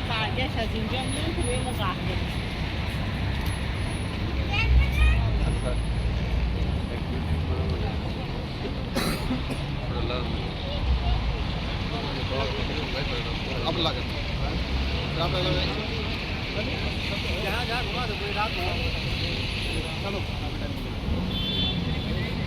برگشت از اینجا میریم تو این قهوه. अब लगा जहाँ जहाँ घुमा दो कोई रात हो चलो